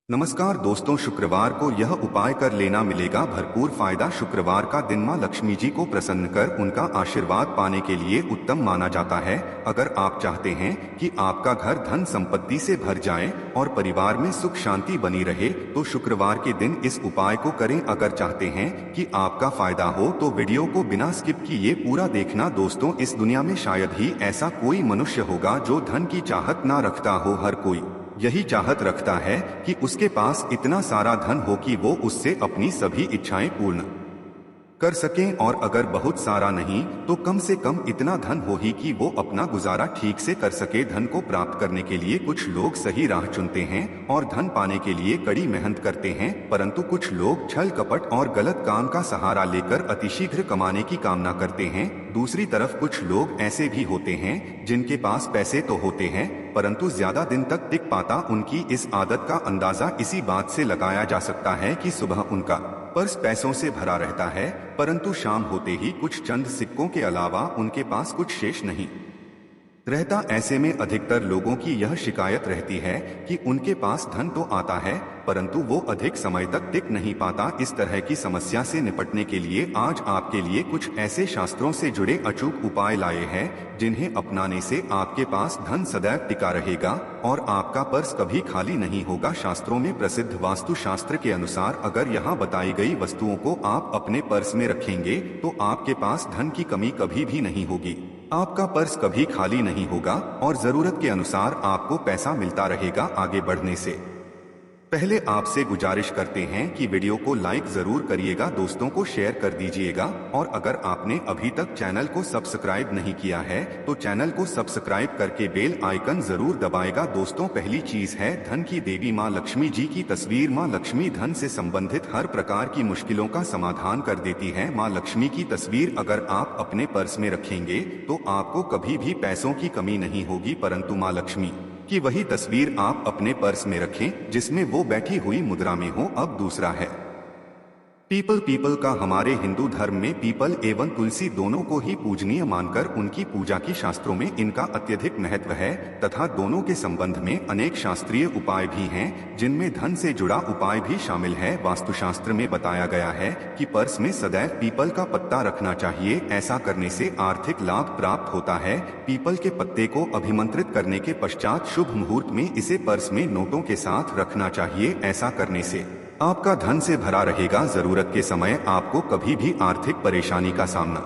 नमस्कार दोस्तों, शुक्रवार को यह उपाय कर लेना, मिलेगा भरपूर फायदा। शुक्रवार का दिन मां लक्ष्मी जी को प्रसन्न कर उनका आशीर्वाद पाने के लिए उत्तम माना जाता है। अगर आप चाहते हैं कि आपका घर धन संपत्ति से भर जाए और परिवार में सुख शांति बनी रहे तो शुक्रवार के दिन इस उपाय को करें। अगर चाहते हैं कि आपका फायदा हो तो वीडियो को बिना स्किप किए पूरा देखना। दोस्तों, इस दुनिया में शायद ही ऐसा कोई मनुष्य होगा जो धन की चाहत ना रखता हो। हर कोई यही चाहत रखता है कि उसके पास इतना सारा धन हो कि वो उससे अपनी सभी इच्छाएं पूर्ण कर सकें, और अगर बहुत सारा नहीं तो कम से कम इतना धन हो ही कि वो अपना गुजारा ठीक से कर सके। धन को प्राप्त करने के लिए कुछ लोग सही राह चुनते हैं और धन पाने के लिए कड़ी मेहनत करते हैं, परंतु कुछ लोग छल कपट और गलत काम का सहारा लेकर अतिशीघ्र कमाने की कामना करते हैं। दूसरी तरफ कुछ लोग ऐसे भी होते हैं जिनके पास पैसे तो होते हैं परंतु ज्यादा दिन तक टिक पाता। उनकी इस आदत का अंदाजा इसी बात से लगाया जा सकता है कि सुबह उनका पर्स पैसों से भरा रहता है परंतु शाम होते ही कुछ चंद सिक्कों के अलावा उनके पास कुछ शेष नहीं रहता। ऐसे में अधिकतर लोगों की यह शिकायत रहती है कि उनके पास धन तो आता है परंतु वो अधिक समय तक टिक नहीं पाता। इस तरह की समस्या से निपटने के लिए आज आपके लिए कुछ ऐसे शास्त्रों से जुड़े अचूक उपाय लाए हैं जिन्हें अपनाने से आपके पास धन सदैव टिका रहेगा और आपका पर्स कभी खाली नहीं होगा। शास्त्रों में प्रसिद्ध वास्तु शास्त्र के अनुसार अगर यहाँ बताई गई वस्तुओं को आप अपने पर्स में रखेंगे तो आपके पास धन की कमी कभी भी नहीं होगी। आपका पर्स कभी खाली नहीं होगा और जरूरत के अनुसार आपको पैसा मिलता रहेगा। आगे बढ़ने से पहले आपसे गुजारिश करते हैं कि वीडियो को लाइक जरूर करिएगा, दोस्तों को शेयर कर दीजिएगा और अगर आपने अभी तक चैनल को सब्सक्राइब नहीं किया है तो चैनल को सब्सक्राइब करके बेल आइकन जरूर दबाएगा। दोस्तों, पहली चीज है धन की देवी मां लक्ष्मी जी की तस्वीर। मां लक्ष्मी धन से संबंधित हर प्रकार की मुश्किलों का समाधान कर देती है। मां लक्ष्मी की तस्वीर अगर आप अपने पर्स में रखेंगे तो आपको कभी भी पैसों की कमी नहीं होगी, परंतु मां लक्ष्मी कि वही तस्वीर आप अपने पर्स में रखें जिसमें वो बैठी हुई मुद्रा में हो। अब दूसरा है पीपल का हमारे हिंदू धर्म में पीपल एवं तुलसी दोनों को ही पूजनीय मानकर उनकी पूजा की शास्त्रों में इनका अत्यधिक महत्व है तथा दोनों के संबंध में अनेक शास्त्रीय उपाय भी हैं जिनमें धन से जुड़ा उपाय भी शामिल है। वास्तुशास्त्र में बताया गया है कि पर्स में सदैव पीपल का पत्ता रखना चाहिए। ऐसा करने से आर्थिक लाभ प्राप्त होता है। पीपल के पत्ते को अभिमंत्रित करने के पश्चात शुभ मुहूर्त में इसे पर्स में नोटों के साथ रखना चाहिए। ऐसा करने से आपका धन से भरा रहेगा। जरूरत के समय आपको कभी भी आर्थिक परेशानी का सामना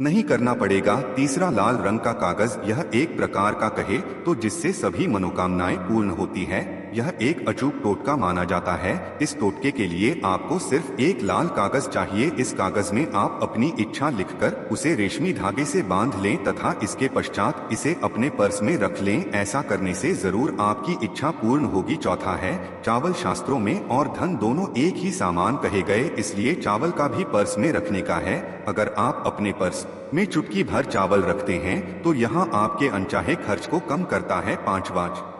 नहीं करना पड़ेगा। तीसरा, लाल रंग का कागज। यह एक प्रकार का कहे तो जिससे सभी मनोकामनाएं पूर्ण होती है। यह एक अचूक टोटका माना जाता है। इस टोटके के लिए आपको सिर्फ एक लाल कागज चाहिए। इस कागज में आप अपनी इच्छा लिखकर उसे रेशमी धागे से बांध लें तथा इसके पश्चात इसे अपने पर्स में रख लें। ऐसा करने से जरूर आपकी इच्छा पूर्ण होगी। चौथा है चावल। शास्त्रों में और धन दोनों एक ही सामान कहे गए, इसलिए चावल का भी पर्स में रखने का है। अगर आप अपने पर्स में चुटकी भर चावल रखते हैं तो यहाँ आपके अनचाहे खर्च को कम करता है। पांचवा,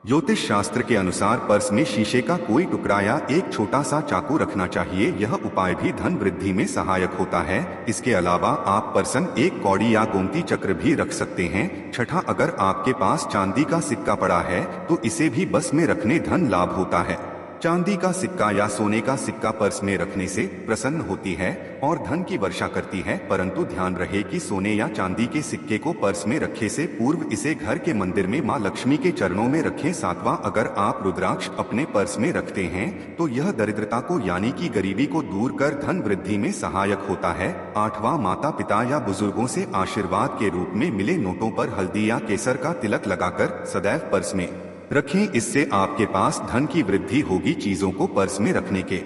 ज्योतिष शास्त्र के अनुसार पर्स में शीशे का कोई टुकड़ा या एक छोटा सा चाकू रखना चाहिए। यह उपाय भी धन वृद्धि में सहायक होता है। इसके अलावा आप पर्सन एक कौड़ी या गोमती चक्र भी रख सकते हैं। छठा, अगर आपके पास चांदी का सिक्का पड़ा है तो इसे भी बस में रखने धन लाभ होता है। चांदी का सिक्का या सोने का सिक्का पर्स में रखने से प्रसन्न होती है और धन की वर्षा करती है, परंतु ध्यान रहे कि सोने या चांदी के सिक्के को पर्स में रखे से पूर्व इसे घर के मंदिर में मां लक्ष्मी के चरणों में रखें। सातवां, अगर आप रुद्राक्ष अपने पर्स में रखते हैं तो यह दरिद्रता को यानी कि गरीबी को दूर कर धन वृद्धि में सहायक होता है। आठवां, माता पिता या बुजुर्गों से आशीर्वाद के रूप में मिले नोटों पर हल्दी या केसर का तिलक लगाकर सदैव पर्स में रखें। इससे आपके पास धन की वृद्धि होगी। चीजों को पर्स में रखने के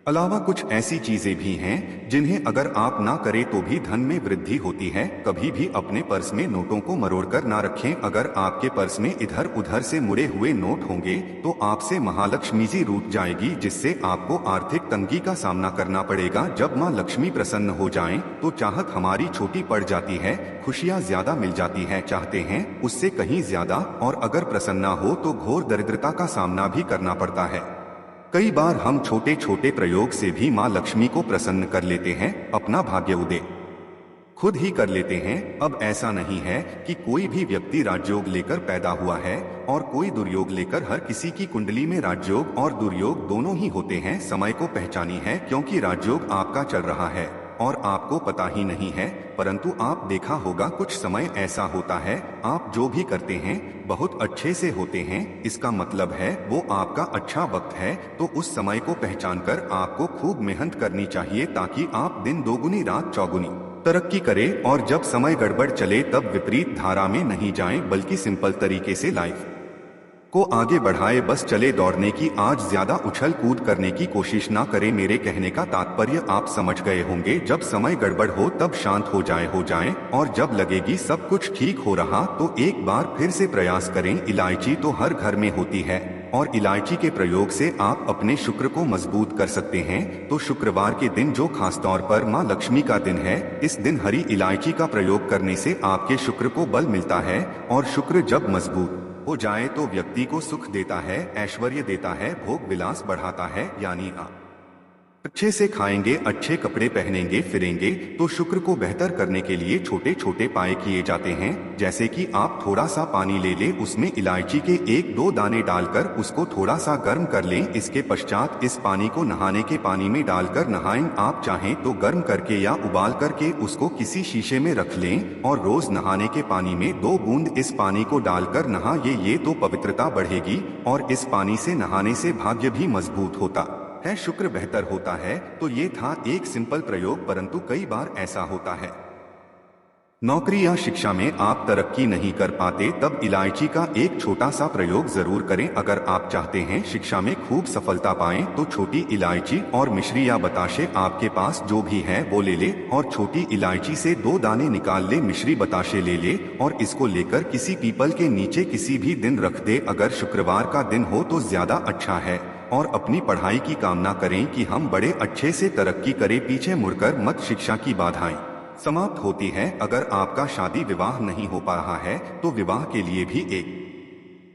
अलावा कुछ ऐसी चीजें भी हैं जिन्हें अगर आप ना करें तो भी धन में वृद्धि होती है। कभी भी अपने पर्स में नोटों को मरोड़कर ना रखें। अगर आपके पर्स में इधर उधर से मुड़े हुए नोट होंगे तो आपसे महालक्ष्मी जी रूठ जाएगी, जिससे आपको आर्थिक तंगी का सामना करना पड़ेगा। जब मां लक्ष्मी प्रसन्न हो जाएं तो चाहत हमारी छोटी पड़ जाती है, खुशियां ज्यादा मिल जाती है, चाहते हैं उससे कहीं ज्यादा, और अगर प्रसन्ना हो तो घोर दरिद्रता का सामना भी करना पड़ता है। कई बार हम छोटे छोटे प्रयोग से भी मां लक्ष्मी को प्रसन्न कर लेते हैं, अपना भाग्य उदय खुद ही कर लेते हैं। अब ऐसा नहीं है कि कोई भी व्यक्ति राजयोग लेकर पैदा हुआ है और कोई दुर्योग लेकर। हर किसी की कुंडली में राजयोग और दुर्योग दोनों ही होते हैं। समय को पहचानी है, क्योंकि राजयोग आपका चल रहा है और आपको पता ही नहीं है। परंतु आप देखा होगा कुछ समय ऐसा होता है, आप जो भी करते हैं बहुत अच्छे से होते हैं। इसका मतलब है वो आपका अच्छा वक्त है। तो उस समय को पहचान कर आपको खूब मेहनत करनी चाहिए, ताकि आप दिन दोगुनी रात चौगुनी तरक्की करें। और जब समय गड़बड़ चले तब विपरीत धारा में नहीं जाएं, बल्कि सिंपल तरीके से लाइफ को आगे बढ़ाए। बस चले दौड़ने की, आज ज्यादा उछल कूद करने की कोशिश ना करें। मेरे कहने का तात्पर्य आप समझ गए होंगे। जब समय गड़बड़ हो तब शांत हो जाएं और जब लगेगी सब कुछ ठीक हो रहा तो एक बार फिर से प्रयास करें। इलायची तो हर घर में होती है और इलायची के प्रयोग से आप अपने शुक्र को मजबूत कर सकते हैं। तो शुक्रवार के दिन, जो खास तौर पर माँ लक्ष्मी का दिन है, इस दिन हरी इलायची का प्रयोग करने से आपके शुक्र को बल मिलता है। और शुक्र जब मजबूत हो जाए तो व्यक्ति को सुख देता है, ऐश्वर्य देता है, भोग विलास बढ़ाता है। यानी आप अच्छे से खाएंगे, अच्छे कपड़े पहनेंगे, फिरेंगे। तो शुक्र को बेहतर करने के लिए छोटे छोटे उपाय किए जाते हैं। जैसे कि आप थोड़ा सा पानी ले लें, उसमें इलायची के 1-2 दाने डालकर उसको थोड़ा सा गर्म कर लें। इसके पश्चात इस पानी को नहाने के पानी में डालकर नहाएं। आप चाहें तो गर्म करके या उबाल करके उसको किसी शीशे में रख लें और रोज नहाने के पानी में 2 बूंद इस पानी को डालकर नहाइए। ये तो पवित्रता बढ़ेगी और इस पानी से नहाने से भाग्य भी मजबूत होता है, शुक्र बेहतर होता है। तो ये था एक सिंपल प्रयोग, परंतु कई बार ऐसा होता है नौकरी या शिक्षा में आप तरक्की नहीं कर पाते, तब इलायची का एक छोटा सा प्रयोग जरूर करें। अगर आप चाहते हैं शिक्षा में खूब सफलता पाएं तो छोटी इलायची और मिश्री या बताशे, आपके पास जो भी है वो ले ले और छोटी इलायची से 2 दाने निकाल ले, मिश्री बताशे ले ले और इसको लेकर किसी पीपल के नीचे किसी भी दिन रख दे। अगर शुक्रवार का दिन हो तो ज्यादा अच्छा है। और अपनी पढ़ाई की कामना करें कि हम बड़े अच्छे से तरक्की करें। पीछे मुड़कर मत, शिक्षा की बाधाएं समाप्त होती है। अगर आपका शादी विवाह नहीं हो पा रहा है तो विवाह के लिए भी एक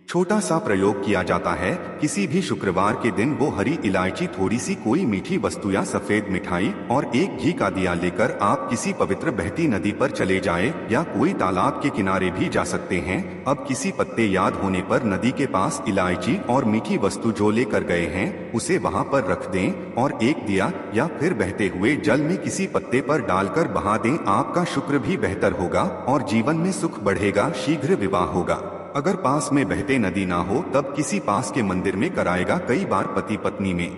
छोटा सा प्रयोग किया जाता है। किसी भी शुक्रवार के दिन वो हरी इलायची, थोड़ी सी कोई मीठी वस्तु या सफेद मिठाई और एक घी का दिया लेकर आप किसी पवित्र बहती नदी पर चले जाएं या कोई तालाब के किनारे भी जा सकते हैं। अब किसी पत्ते याद होने पर नदी के पास इलायची और मीठी वस्तु जो लेकर गए हैं उसे वहां पर रख दें और एक दिया या फिर बहते हुए जल में किसी पत्ते पर डालकर बहा दें। आपका शुक्र भी बेहतर होगा और जीवन में सुख बढ़ेगा, शीघ्र विवाह होगा। अगर पास में बहते नदी ना हो तब किसी पास के मंदिर में कराएगा। कई बार पति पत्नी में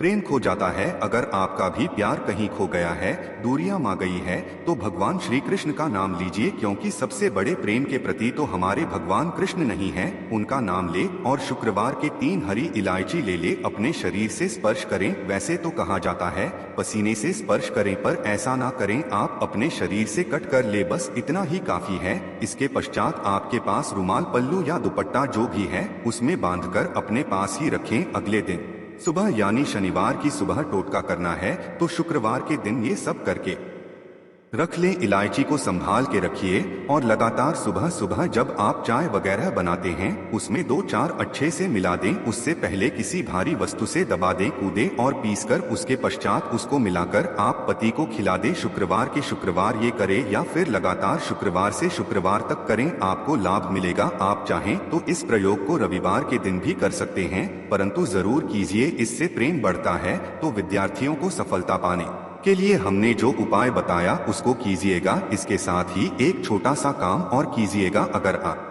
प्रेम खो जाता है। अगर आपका भी प्यार कहीं खो गया है, दूरियां मा गई है, तो भगवान श्री कृष्ण का नाम लीजिए, क्योंकि सबसे बड़े प्रेम के प्रति तो हमारे भगवान कृष्ण नहीं है। उनका नाम ले और शुक्रवार के 3 हरी इलायची ले ले, अपने शरीर से स्पर्श करें। वैसे तो कहा जाता है पसीने से स्पर्श करें, पर ऐसा ना करें, आप अपने शरीर से कट कर ले, बस इतना ही काफी है। इसके पश्चात आपके पास रुमाल, पल्लू या दुपट्टा जो भी है उसमें बांधकर अपने पास ही रखें। अगले दिन सुबह यानी शनिवार की सुबह टोटका करना है, तो शुक्रवार के दिन ये सब करके रख लें। इलायची को संभाल के रखिए और लगातार सुबह सुबह जब आप चाय वगैरह बनाते हैं उसमें 2-4 अच्छे से मिला दें। उससे पहले किसी भारी वस्तु से दबा दें, कूदें और पीसकर उसके पश्चात उसको मिलाकर आप पति को खिला दें। शुक्रवार के शुक्रवार ये करें या फिर लगातार शुक्रवार से शुक्रवार तक करें, आपको लाभ मिलेगा। आप चाहें तो इस प्रयोग को रविवार के दिन भी कर सकते हैं, परंतु जरूर कीजिए, इससे प्रेम बढ़ता है। तो विद्यार्थियों को सफलता पाने के लिए हमने जो उपाय बताया उसको कीजिएगा। इसके साथ ही एक छोटा सा काम और कीजिएगा। अगर आप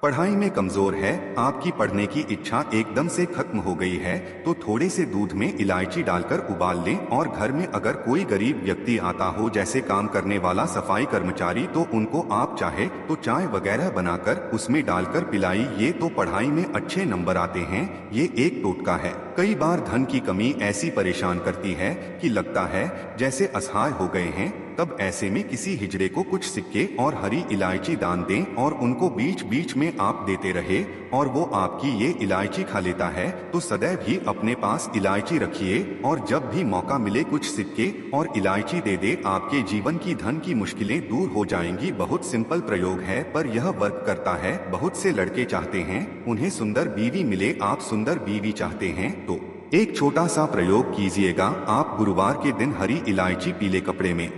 पढ़ाई में कमजोर है, आपकी पढ़ने की इच्छा एकदम से खत्म हो गई है, तो थोड़े से दूध में इलायची डालकर उबाल लें और घर में अगर कोई गरीब व्यक्ति आता हो, जैसे काम करने वाला सफाई कर्मचारी, तो उनको आप चाहे तो चाय वगैरह बनाकर उसमें डालकर पिलाई। ये तो पढ़ाई में अच्छे नंबर आते हैं। ये एक टोटका है। कई बार धन की कमी ऐसी परेशान करती है कि लगता है जैसे असहाय हो गए हैं, तब ऐसे में किसी हिजड़े को कुछ सिक्के और हरी इलायची दान दें और उनको बीच बीच में आप देते रहे और वो आपकी ये इलायची खा लेता है। तो सदैव ही अपने पास इलायची रखिए और जब भी मौका मिले कुछ सिक्के और इलायची दे दे। आपके जीवन की धन की मुश्किलें दूर हो जाएंगी। बहुत सिंपल प्रयोग है पर यह वर्क करता है। बहुत से लड़के चाहते हैं उन्हें सुंदर बीवी मिले, आप सुंदर बीवी चाहते हैं तो एक छोटा सा प्रयोग कीजिएगा। आप गुरुवार के दिन हरी इलायची पीले कपड़े में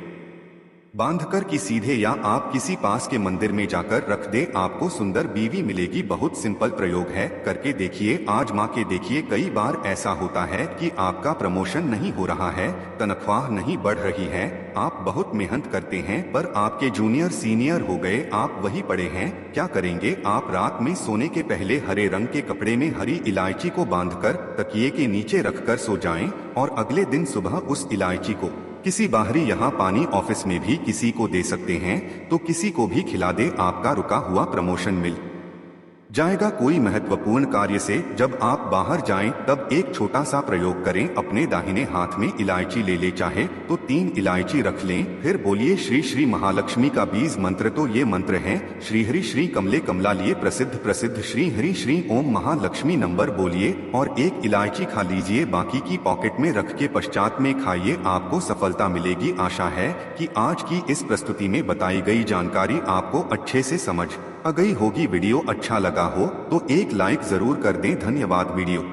बांधकर कि सीधे या आप किसी पास के मंदिर में जाकर रख दे, आपको सुंदर बीवी मिलेगी। बहुत सिंपल प्रयोग है, करके देखिए, आजमा के देखिए। कई बार ऐसा होता है कि आपका प्रमोशन नहीं हो रहा है, तनख्वाह नहीं बढ़ रही है, आप बहुत मेहनत करते हैं पर आपके जूनियर सीनियर हो गए, आप वही पड़े हैं। क्या करेंगे आप? रात में सोने के पहले हरे रंग के कपड़े में हरी इलायची को बांधकर तकिए के नीचे रखकर सो जाएं और अगले दिन सुबह उस इलायची को किसी बाहरी यहाँ पानी ऑफिस में भी किसी को दे सकते हैं, तो किसी को भी खिला दे, आपका रुका हुआ प्रमोशन मिल जाएगा। कोई महत्वपूर्ण कार्य से जब आप बाहर जाएं तब एक छोटा सा प्रयोग करें, अपने दाहिने हाथ में इलायची ले ले, चाहे तो 3 इलायची रख लें, फिर बोलिए श्री श्री महालक्ष्मी का बीज मंत्र। तो ये मंत्र है श्री हरि श्री कमले कमला लिए प्रसिद्ध श्री हरि श्री ओम महालक्ष्मी नंबर बोलिए और 1 इलायची खा लीजिए, बाकी की पॉकेट में रख के पश्चात में खाइए, आपको सफलता मिलेगी। आशा है कि आज की इस प्रस्तुति में बताई गई जानकारी आपको अच्छे से समझ आ गई होगी। वीडियो अच्छा लगा हो तो एक लाइक जरूर कर दें। धन्यवाद। वीडियो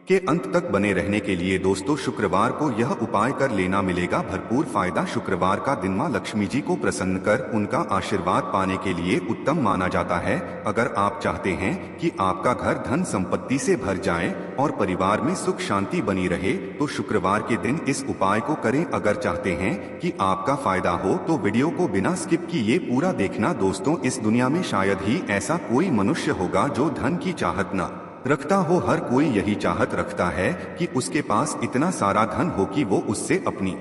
के अंत तक बने रहने के लिए दोस्तों, शुक्रवार को यह उपाय कर लेना, मिलेगा भरपूर फायदा। शुक्रवार का दिन मां लक्ष्मी जी को प्रसन्न कर उनका आशीर्वाद पाने के लिए उत्तम माना जाता है। अगर आप चाहते हैं कि आपका घर धन संपत्ति से भर जाए और परिवार में सुख शांति बनी रहे तो शुक्रवार के दिन इस उपाय को करें। अगर चाहते हैं कि आपका फायदा हो तो वीडियो को बिना स्किप किए पूरा देखना। दोस्तों, इस दुनिया में शायद ही ऐसा कोई मनुष्य होगा जो धन की चाहत न रखता हो। हर कोई यही चाहत रखता है कि उसके पास इतना सारा धन हो कि वो उससे अपनी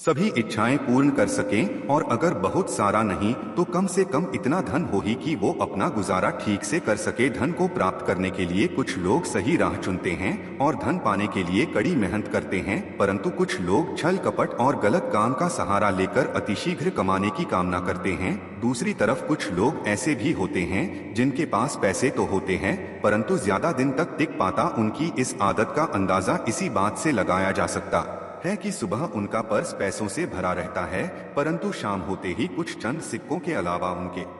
सभी इच्छाएं पूर्ण कर सकें, और अगर बहुत सारा नहीं तो कम से कम इतना धन हो ही कि वो अपना गुजारा ठीक से कर सके। धन को प्राप्त करने के लिए कुछ लोग सही राह चुनते हैं और धन पाने के लिए कड़ी मेहनत करते हैं, परंतु कुछ लोग छल कपट और गलत काम का सहारा लेकर अतिशीघ्र कमाने की कामना करते हैं। दूसरी तरफ कुछ लोग ऐसे भी होते हैं जिनके पास पैसे तो होते हैं परंतु ज्यादा दिन तक टिक पाता। उनकी इस आदत का अंदाजा इसी बात से लगाया जा सकता है कि सुबह उनका पर्स पैसों से भरा रहता है परंतु शाम होते ही कुछ चंद सिक्कों के अलावा उनके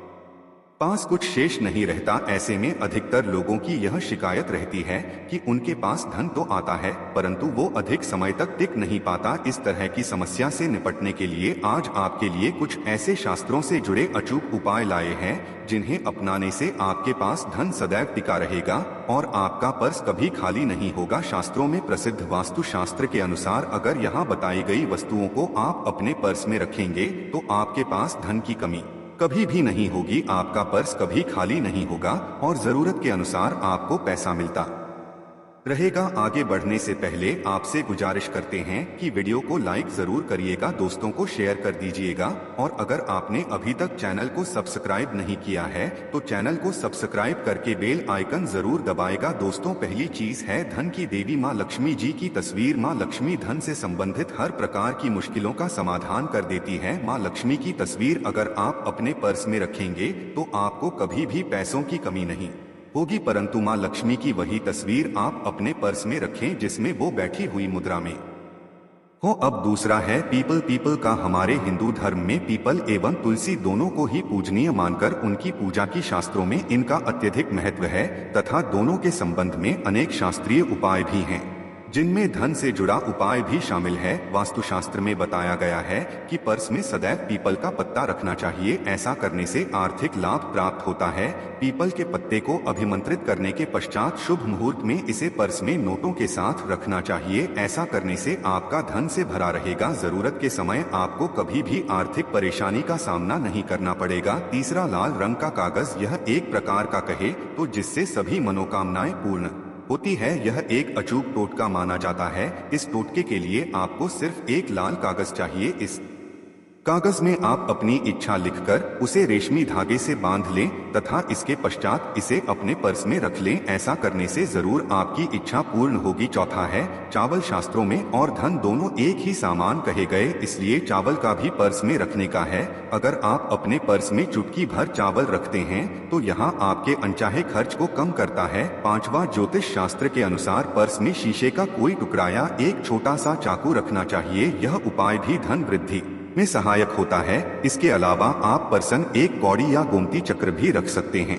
पास कुछ शेष नहीं रहता। ऐसे में अधिकतर लोगों की यह शिकायत रहती है कि उनके पास धन तो आता है परंतु वो अधिक समय तक टिक नहीं पाता। इस तरह की समस्या से निपटने के लिए आज आपके लिए कुछ ऐसे शास्त्रों से जुड़े अचूक उपाय लाए हैं जिन्हें अपनाने से आपके पास धन सदैव टिका रहेगा और आपका पर्स कभी खाली नहीं होगा। शास्त्रों में प्रसिद्ध वास्तु शास्त्र के अनुसार अगर यहाँ बताई गई वस्तुओं को आप अपने पर्स में रखेंगे तो आपके पास धन की कमी कभी भी नहीं होगी, आपका पर्स कभी खाली नहीं होगा और जरूरत के अनुसार आपको पैसा मिलता रहेगा। आगे बढ़ने से पहले आपसे गुजारिश करते हैं कि वीडियो को लाइक जरूर करिएगा, दोस्तों को शेयर कर दीजिएगा और अगर आपने अभी तक चैनल को सब्सक्राइब नहीं किया है तो चैनल को सब्सक्राइब करके बेल आइकन जरूर दबाएगा। दोस्तों, पहली चीज है धन की देवी माँ लक्ष्मी जी की तस्वीर। माँ लक्ष्मी धन से संबंधित हर प्रकार की मुश्किलों का समाधान कर देती है। माँ लक्ष्मी की तस्वीर अगर आप अपने पर्स में रखेंगे तो आपको कभी भी पैसों की कमी नहीं होगी, परंतु माँ लक्ष्मी की वही तस्वीर आप अपने पर्स में रखें जिसमें वो बैठी हुई मुद्रा में हो। अब दूसरा है पीपल। पीपल का हमारे हिंदू धर्म में पीपल एवं तुलसी दोनों को ही पूजनीय मानकर उनकी पूजा की शास्त्रों में इनका अत्यधिक महत्व है तथा दोनों के संबंध में अनेक शास्त्रीय उपाय भी हैं जिनमें धन से जुड़ा उपाय भी शामिल है। वास्तुशास्त्र में बताया गया है कि पर्स में सदैव पीपल का पत्ता रखना चाहिए, ऐसा करने से आर्थिक लाभ प्राप्त होता है। पीपल के पत्ते को अभिमंत्रित करने के पश्चात शुभ मुहूर्त में इसे पर्स में नोटों के साथ रखना चाहिए। ऐसा करने से आपका धन से भरा रहेगा, जरूरत के समय आपको कभी भी आर्थिक परेशानी का सामना नहीं करना पड़ेगा। तीसरा, लाल रंग का कागज। यह एक प्रकार का कहे तो जिससे सभी मनोकामनाएं पूर्ण होती है। यह एक अचूक टोटका माना जाता है। इस टोटके के लिए आपको सिर्फ एक लाल कागज चाहिए। इस कागज में आप अपनी इच्छा लिखकर उसे रेशमी धागे से बांध लें तथा इसके पश्चात इसे अपने पर्स में रख लें। ऐसा करने से जरूर आपकी इच्छा पूर्ण होगी। चौथा है चावल। शास्त्रों में और धन दोनों एक ही सामान कहे गए, इसलिए चावल का भी पर्स में रखने का है। अगर आप अपने पर्स में चुटकी भर चावल रखते हैं तो यहाँ आपके अनचाहे खर्च को कम करता है। पांचवा, ज्योतिष शास्त्र के अनुसार पर्स में शीशे का कोई टुकड़ा या एक छोटा सा चाकू रखना चाहिए। यह उपाय भी धन वृद्धि में सहायक होता है। इसके अलावा आप पर्सन एक कौड़ी या गोमती चक्र भी रख सकते हैं।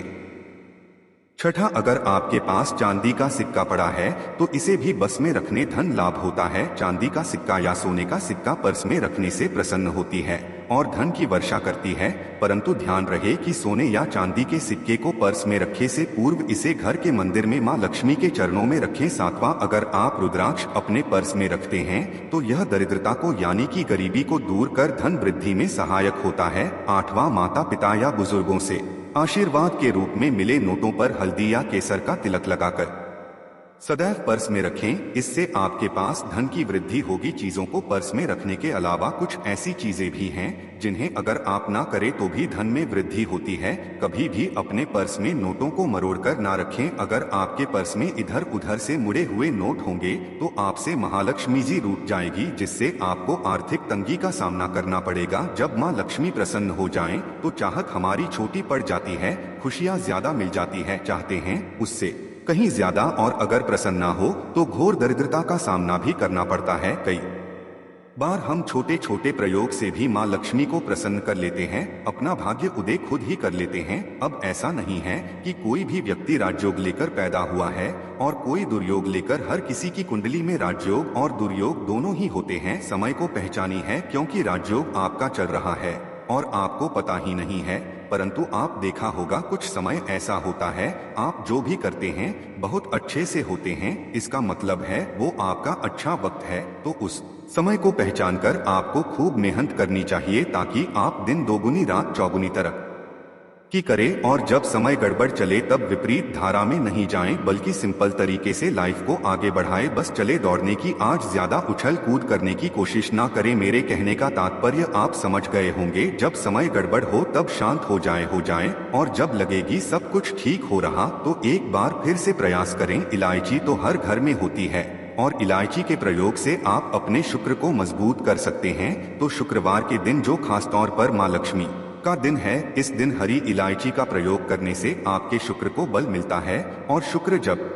छठा, अगर आपके पास चांदी का सिक्का पड़ा है तो इसे भी बस में रखने धन लाभ होता है। चांदी का सिक्का या सोने का सिक्का पर्स में रखने से प्रसन्न होती है और धन की वर्षा करती है। परंतु ध्यान रहे कि सोने या चांदी के सिक्के को पर्स में रखे से पूर्व इसे घर के मंदिर में मां लक्ष्मी के चरणों में रखें। सातवां, अगर आप रुद्राक्ष अपने पर्स में रखते हैं तो यह दरिद्रता को यानी कि गरीबी को दूर कर धन वृद्धि में सहायक होता है। आठवां, माता पिता या बुजुर्गों से आशीर्वाद के रूप में मिले नोटों पर हल्दी या केसर का तिलक लगाकर सदैव पर्स में रखें। इससे आपके पास धन की वृद्धि होगी। चीजों को पर्स में रखने के अलावा कुछ ऐसी चीजें भी हैं जिन्हें अगर आप ना करें तो भी धन में वृद्धि होती है। कभी भी अपने पर्स में नोटों को मरोड़कर ना रखें। अगर आपके पर्स में इधर उधर से मुड़े हुए नोट होंगे तो आपसे महालक्ष्मी जी रूठ जाएगी, जिससे आपको आर्थिक तंगी का सामना करना पड़ेगा। जब माँ लक्ष्मी प्रसन्न हो जाएं तो चाहत हमारी छोटी पड़ जाती है, खुशियाँ ज्यादा मिल जाती है, चाहते हैं उससे कहीं ज्यादा, और अगर प्रसन्न ना हो तो घोर दरिद्रता का सामना भी करना पड़ता है। कई बार हम छोटे छोटे प्रयोग से भी माँ लक्ष्मी को प्रसन्न कर लेते हैं, अपना भाग्य उदय खुद ही कर लेते हैं। अब ऐसा नहीं है कि कोई भी व्यक्ति राजयोग लेकर पैदा हुआ है और कोई दुर्योग लेकर। हर किसी की कुंडली में राजयोग और दुर्योग दोनों ही होते हैं। समय को पहचानी है क्योंकि राजयोग आपका चल रहा है और आपको पता ही नहीं है। परंतु आप देखा होगा कुछ समय ऐसा होता है आप जो भी करते हैं बहुत अच्छे से होते हैं, इसका मतलब है वो आपका अच्छा वक्त है। तो उस समय को पहचान कर आपको खूब मेहनत करनी चाहिए ताकि आप दिन दोगुनी रात चौगुनी तरक्की करें। और जब समय गड़बड़ चले तब विपरीत धारा में नहीं जाएं, बल्कि सिंपल तरीके से लाइफ को आगे बढ़ाएं। बस चले दौड़ने की, आज ज्यादा उछल कूद करने की कोशिश ना करें। मेरे कहने का तात्पर्य आप समझ गए होंगे। जब समय गड़बड़ हो तब शांत हो जाएं और जब लगेगी सब कुछ ठीक हो रहा तो एक बार फिर से प्रयास करें। इलायची तो हर घर में होती है और इलायची के प्रयोग से आप अपने शुक्र को मजबूत कर सकते हैं। तो शुक्रवार के दिन जो खास तौर पर माँ लक्ष्मी का दिन है, इस दिन हरी इलायची का प्रयोग करने से आपके शुक्र को बल मिलता है और शुक्र जब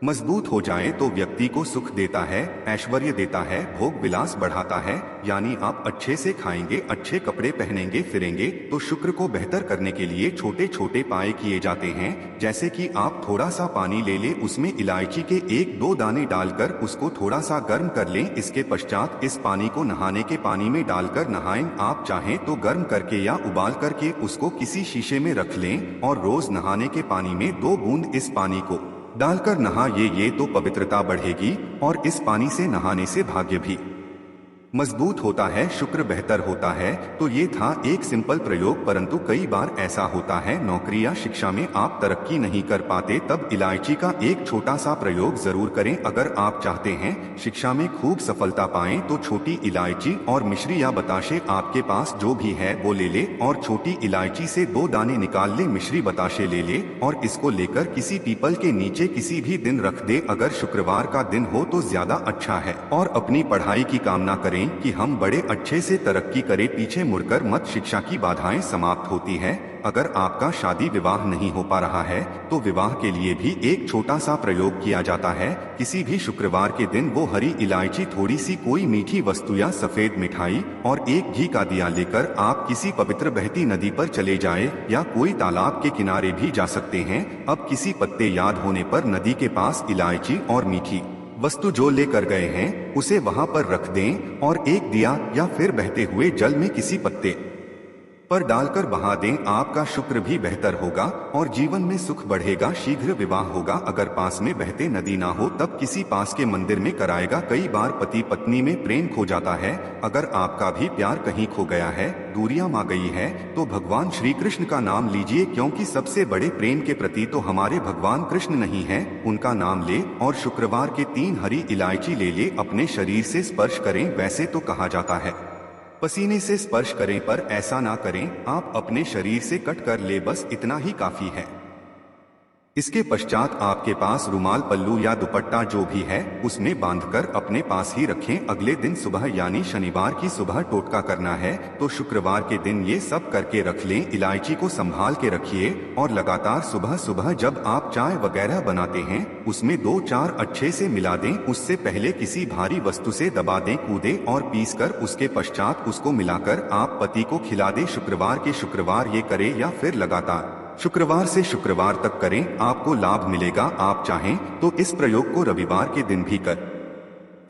मजबूत हो जाए तो व्यक्ति को सुख देता है, ऐश्वर्य देता है, भोग विलास बढ़ाता है। यानी आप अच्छे से खाएंगे, अच्छे कपड़े पहनेंगे, फिरेंगे। तो शुक्र को बेहतर करने के लिए छोटे छोटे उपाय किए जाते हैं, जैसे कि आप थोड़ा सा पानी ले लें, उसमें इलायची के 1-2 दाने डालकर उसको थोड़ा सा गर्म कर लें। इसके पश्चात इस पानी को नहाने के पानी में डालकर नहाएं। आप चाहें तो गर्म करके या उबाल करके उसको किसी शीशे में रख लें और रोज नहाने के पानी में 2 बूंद इस पानी को डालकर नहा ये तो पवित्रता बढ़ेगी और इस पानी से नहाने से भाग्य भी मजबूत होता है, शुक्र बेहतर होता है। तो ये था एक सिंपल प्रयोग, परंतु कई बार ऐसा होता है नौकरी या शिक्षा में आप तरक्की नहीं कर पाते, तब इलायची का एक छोटा सा प्रयोग जरूर करें। अगर आप चाहते हैं शिक्षा में खूब सफलता पाएं तो छोटी इलायची और मिश्री या बताशे आपके पास जो भी है वो ले ले और छोटी इलायची से 2 दाने निकाल ले, मिश्री बताशे ले ले और इसको लेकर किसी पीपल के नीचे किसी भी दिन रख दे। अगर शुक्रवार का दिन हो तो ज्यादा अच्छा है। और अपनी पढ़ाई की कामना करें कि हम बड़े अच्छे से तरक्की करें, पीछे मुड़कर मत। शिक्षा की बाधाएं समाप्त होती है। अगर आपका शादी विवाह नहीं हो पा रहा है तो विवाह के लिए भी एक छोटा सा प्रयोग किया जाता है। किसी भी शुक्रवार के दिन वो हरी इलायची, थोड़ी सी कोई मीठी वस्तु या सफेद मिठाई और एक घी का दिया लेकर आप किसी पवित्र बहती नदी पर चले जाए या कोई तालाब के किनारे भी जा सकते हैं। अब किसी पत्ते याद होने पर नदी के पास इलायची और मीठी वस्तु जो लेकर गए हैं उसे वहां पर रख दें और एक दिया या फिर बहते हुए जल में किसी पत्ते पर डालकर बहा दें। आपका शुक्र भी बेहतर होगा और जीवन में सुख बढ़ेगा, शीघ्र विवाह होगा। अगर पास में बहते नदी ना हो तब किसी पास के मंदिर में कराएगा। कई बार पति पत्नी में प्रेम खो जाता है। अगर आपका भी प्यार कहीं खो गया है, दूरियां आ गई है, तो भगवान श्री कृष्ण का नाम लीजिए, क्योंकि सबसे बड़े प्रेम के प्रति तो हमारे भगवान कृष्ण नहीं है। उनका नाम ले और शुक्रवार के 3 हरी इलायची ले ले, अपने शरीर से स्पर्श करें। वैसे तो कहा जाता है पसीने से स्पर्श करें, पर ऐसा ना करें, आप अपने शरीर से कट कर ले, बस इतना ही काफी है। इसके पश्चात आपके पास रुमाल, पल्लू या दुपट्टा जो भी है उसमें बांधकर अपने पास ही रखें। अगले दिन सुबह यानी शनिवार की सुबह टोटका करना है, तो शुक्रवार के दिन ये सब करके रख लें। इलायची को संभाल के रखिए और लगातार सुबह सुबह जब आप चाय वगैरह बनाते हैं उसमें 2-4 अच्छे से मिला दें। उससे पहले किसी भारी वस्तु से दबा दें, कूदे और पीस कर उसके पश्चात उसको मिलाकर आप पति को खिला दें। शुक्रवार के शुक्रवार ये करे या फिर लगातार शुक्रवार से शुक्रवार तक करें, आपको लाभ मिलेगा। आप चाहें तो इस प्रयोग को रविवार के दिन भी कर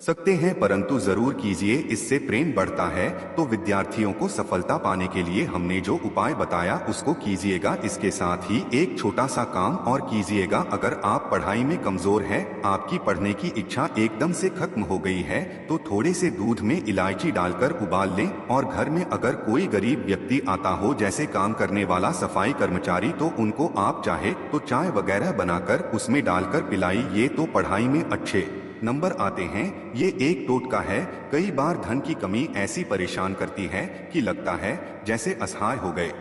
सकते हैं, परंतु जरूर कीजिए, इससे प्रेम बढ़ता है। तो विद्यार्थियों को सफलता पाने के लिए हमने जो उपाय बताया उसको कीजिएगा। इसके साथ ही एक छोटा सा काम और कीजिएगा। अगर आप पढ़ाई में कमजोर हैं, आपकी पढ़ने की इच्छा एकदम से खत्म हो गई है, तो थोड़े से दूध में इलायची डालकर उबाल लें और घर में अगर कोई गरीब व्यक्ति आता हो, जैसे काम करने वाला सफाई कर्मचारी, तो उनको आप चाहे तो चाय वगैरह बनाकर उसमें डालकर पिलाइए, तो पढ़ाई में अच्छे नंबर आते हैं। ये एक टोटका है। कई बार धन की कमी ऐसी परेशान करती है कि लगता है जैसे असहाय हो गए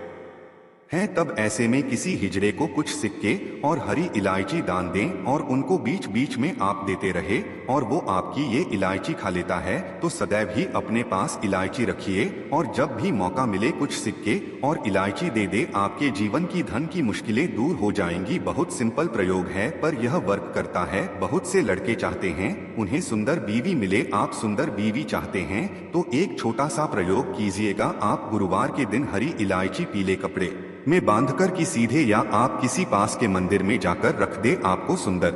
हैं, तब ऐसे में किसी हिजड़े को कुछ सिक्के और हरी इलायची दान दें और उनको बीच बीच में आप देते रहे और वो आपकी ये इलायची खा लेता है। तो सदैव ही अपने पास इलायची रखिए और जब भी मौका मिले कुछ सिक्के और इलायची दे दे। आपके जीवन की धन की मुश्किलें दूर हो जाएंगी। बहुत सिंपल प्रयोग है, पर यह वर्क करता है। बहुत से लड़के चाहते हैं उन्हें सुंदर बीवी मिले। आप सुंदर बीवी चाहते हैं तो एक छोटा सा प्रयोग कीजिएगा। आप गुरुवार के दिन हरी इलायची पीले कपड़े में बांधकर की सीधे या आप किसी पास के मंदिर में जाकर रख दे, आपको सुंदर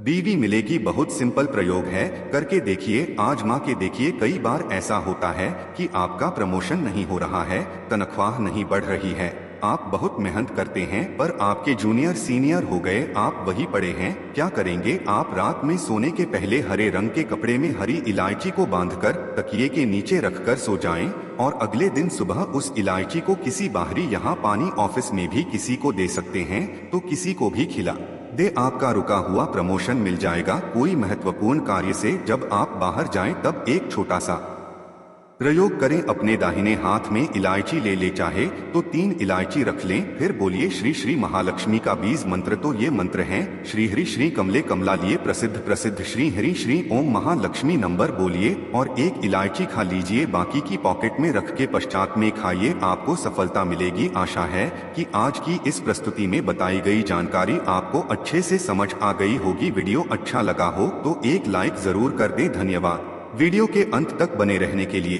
बीवी मिलेगी। बहुत सिंपल प्रयोग है, करके देखिए, आजमा के देखिए। कई बार ऐसा होता है कि आपका प्रमोशन नहीं हो रहा है, तनख्वाह नहीं बढ़ रही है, आप बहुत मेहनत करते हैं पर आपके जूनियर सीनियर हो गए, आप वही पड़े हैं। क्या करेंगे? आप रात में सोने के पहले हरे रंग के कपड़े में हरी इलायची को बांधकर तकिए के नीचे रखकर सो जाएं और अगले दिन सुबह उस इलायची को किसी बाहरी, यहाँ पानी ऑफिस में भी किसी को दे सकते हैं, तो किसी को भी खिला दे। आपका रुका हुआ प्रमोशन मिल जाएगा। कोई महत्वपूर्ण कार्य से जब आप बाहर जाएं तब एक छोटा सा प्रयोग करें। अपने दाहिने हाथ में इलायची ले चाहे तो 3 इलायची रख लें, फिर बोलिए श्री श्री महालक्ष्मी का बीज मंत्र। तो ये मंत्र हैं श्री हरि श्री कमले कमला लिए प्रसिद्ध श्री हरि श्री ओम महालक्ष्मी। नंबर बोलिए और एक इलायची खा लीजिए, बाकी की पॉकेट में रख के पश्चात में खाइए, आपको सफलता मिलेगी। आशा है कि आज की इस प्रस्तुति में बताई गई जानकारी आपको अच्छे से समझ आ गई होगी। वीडियो अच्छा लगा हो तो एक लाइक जरूर कर दे। धन्यवाद वीडियो के अंत तक बने रहने के लिए।